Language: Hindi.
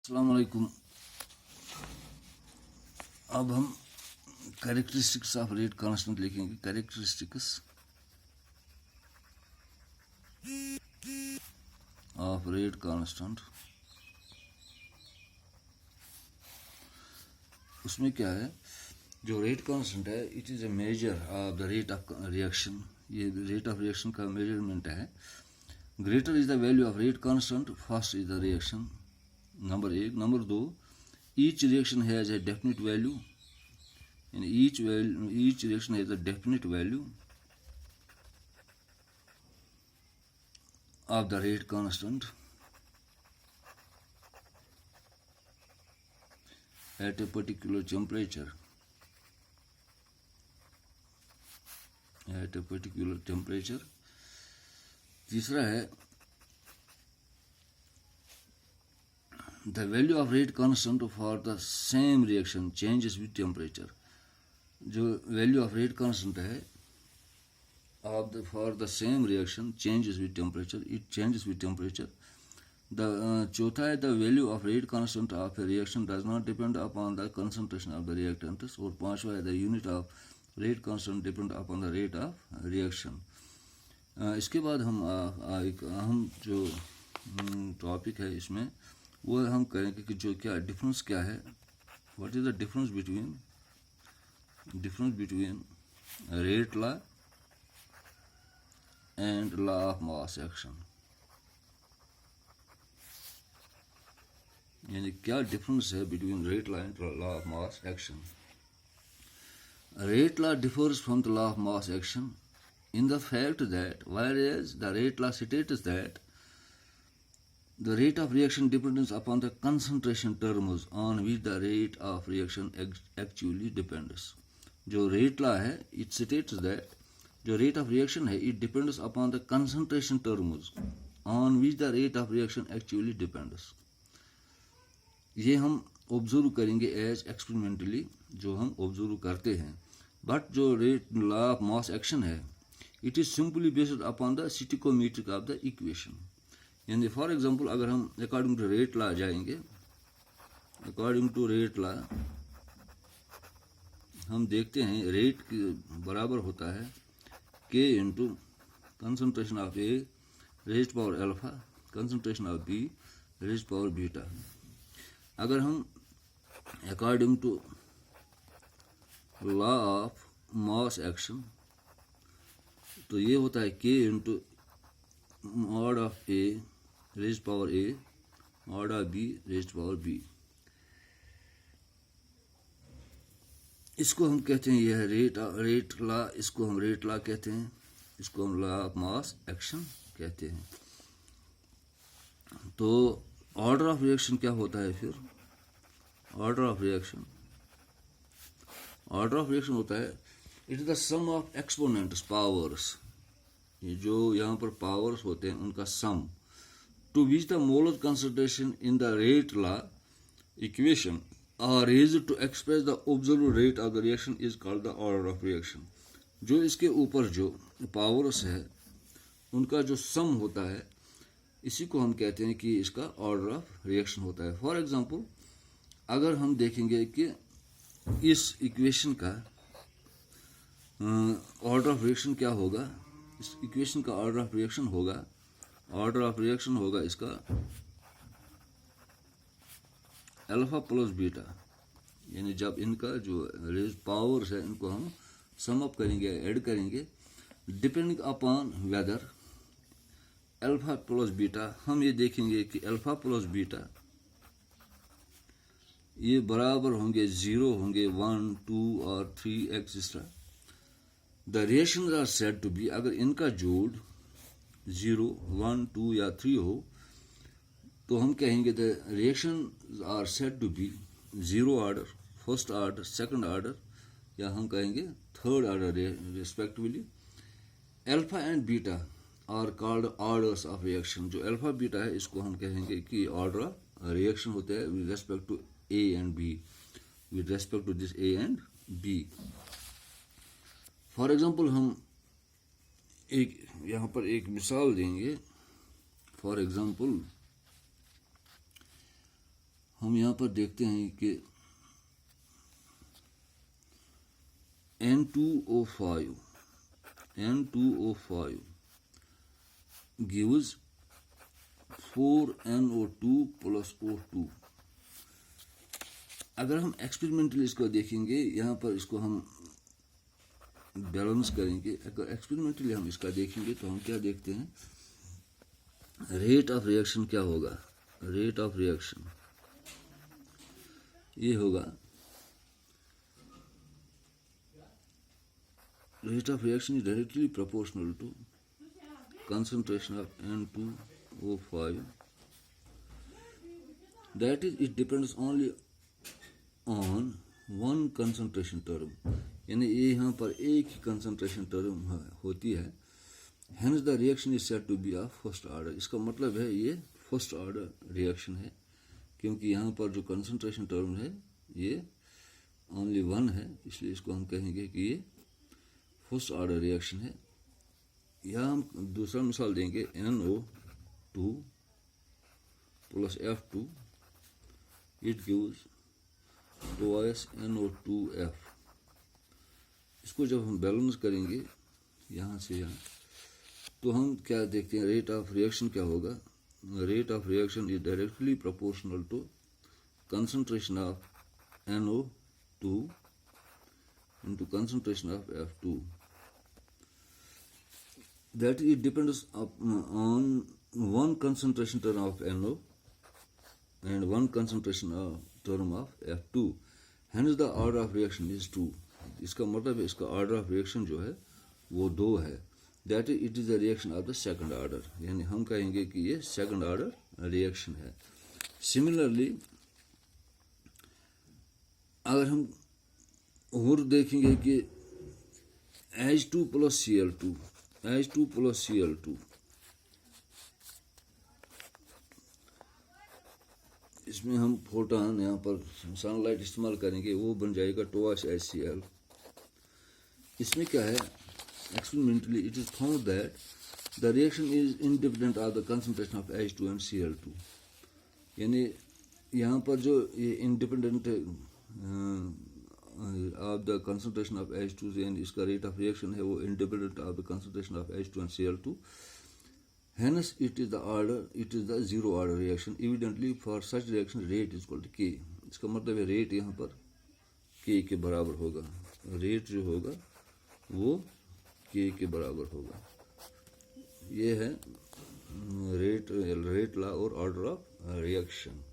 अस्सलाम वालेकुम। अब हम कैरेक्टरिस्टिक्स ऑफ रेट कांस्टेंट लिखेंगे। कैरेक्टरिस्टिक्स ऑफ रेट कांस्टेंट, उसमें क्या है, जो रेट कांस्टेंट है it is a measure of the rate of reaction. ये रेट ऑफ रिएक्शन का मेजरमेंट है। Greater is the value of rate constant, fast is the reaction. Number एक। नंबर दो, each reaction has a definite value, and each reaction has a definite value of the rate constant at a particular temperature. तीसरा है, the value of rate constant for the same reaction changes with temperature. जो वैल्यू ऑफ रेट कांस्टेंट है for the same reaction changes with temperature, it changes with temperature. चौथा है, the value of rate constant of A reaction does not depend upon the concentration of the reactants. और पांचवा है, the unit of rate constant depend upon the rate of reaction. इसके बाद हम एक अहम जो टॉपिक है इसमें वो हम करेंगे कि जो क्या डिफरेंस क्या है, what is the difference between rate law and law of mass action। यानी क्या डिफरेंस है between rate law and law of mass action. Rate law differs from the law of mass action in the fact that whereas the rate law states that the rate of reaction depends upon the concentration terms on which the rate of reaction actually depends। जो रेट लॉ है इट स्टेट्स दैट जो रेट ऑफ रिएक्शन है it depends upon the concentration terms on which the rate of reaction actually depends. ये हम ऑब्जर्व करेंगे एज एक्सपेरिमेंटली, जो हम ऑब्जर्व करते हैं। बट जो rate law of mass action है it is simply based upon the stoichiometric of the equation. यानी फॉर एग्जांपल अगर हम अकॉर्डिंग टू रेट लॉ जाएंगे, अकॉर्डिंग टू रेट लॉ हम देखते हैं रेट बराबर होता है के into concentration of A raised power alpha, concentration of B raised power beta. अगर हम according to law of mass action तो ये होता है के into mod of A raised power A mod of B raised power B. इसको हम कहते हैं, यह है रेट लॉ, इसको हम रेट लॉ कहते हैं, इसको हम लॉ ऑफ मास एक्शन कहते हैं। तो ऑर्डर ऑफ रिएक्शन क्या होता है फिर? ऑर्डर ऑफ रिएक्शन होता है it is the sum of exponents powers. ये जो यहाँ पर पावर्स होते हैं उनका sum, to which the molar concentration in the rate law equation are raised to express the observed rate of the reaction is called the order of reaction। जो इसके ऊपर जो पावर्स है उनका जो सम होता है इसी को हम कहते हैं कि इसका ऑर्डर ऑफ रिएक्शन होता है। फॉर एग्जांपल अगर हम देखेंगे कि इस इक्वेशन का ऑर्डर ऑफ रिएक्शन क्या होगा, इस इक्वेशन का ऑर्डर ऑफ रिएक्शन होगा इसका अल्फा प्लस बीटा। यानी जब इनका जो पावर्स है इनको हम सम अप करेंगे, ऐड करेंगे, depending upon weather alpha plus beta, हम ये देखेंगे कि अल्फा प्लस बीटा ये बराबर होंगे 0 होंगे 1 2 और 3 etcetera. The reactions are said to be, अगर इनका जोड़ 0 1 2 या 3 हो तो हम कहेंगे the reaction are said to be zero order, first order, second order, या हम कहेंगे third order respectively. Alpha and beta are called orders of reaction. जो अल्फा बीटा है इसको हम कहेंगे कि ऑर्डर ऑफ रिएक्शन होते हैं with respect to A and B, with respect to this A and B. For example हम एक यहाँ पर एक मिसाल देंगे। फॉर एग्जांपल हम यहाँ पर देखते हैं कि N2O5 gives 4NO2 plus O2। अगर हम एक्सपेरिमेंटली इसको देखेंगे, यहाँ पर इसको हम बैलेंस करेंगे। अगर एक्सपेरिमेंटली हम इसका देखेंगे तो हम क्या देखते हैं, रेट ऑफ रिएक्शन क्या होगा। रेट ऑफ रिएक्शन ये होगा, rate of reaction is directly proportional to concentration of N2O5, that is it depends only on one concentration term, यानी ये यहाँ पर एक ही concentration term होती है। hence the reaction is said to be of first order। इसका मतलब है ये फर्स्ट ऑर्डर रिएक्शन है, क्योंकि यहाँ पर जो concentration term है ये only one है, इसलिए इसको हम कहेंगे कि ये फर्स्ट ऑर्डर रिएक्शन है। यहाँ हम दूसरा मिसाल देंगे, NO2 plus F2 it gives twice NO2F। इसको जब हम बैलेंस करेंगे यहाँ से यहाँ, तो हम क्या देखते हैं, रेट ऑफ रिएक्शन क्या होगा। Rate of reaction is directly proportional to concentration of NO2 into concentration of F2, that it depends on one concentration term of NO and one concentration term of F2, hence the order of reaction is 2। इसका मतलब है इसका ऑर्डर ऑफ रिएक्शन जो है वो 2 है, that is it is the reaction of the second order, यानी हम कहेंगे कि ये सेकंड ऑर्डर रिएक्शन है। सिमिलरली अगर हम और देखेंगे कि H2 plus Cl2 इसमें हम फोटोन यहाँ पर सनलाइट इस्तेमाल करेंगे, वो बन जाएगा twice HCl। इसमें क्या है, experimentally it is found that the reaction is independent of the concentration of H2 and Cl2, यानी यहाँ पर जो ये independent of the concentration of H2 and इसका रेट ऑफ रिएक्शन है वो independent of the concentration of H2 and Cl2, hence it is the zero order reaction। evidently for such reaction rate is equal to K। इसका मतलब है रेट यहाँ पर K के बराबर होगा, रेट जो होगा वो K के बराबर होगा। ये है रेट लॉ और ऑर्डर ऑफ रिएक्शन।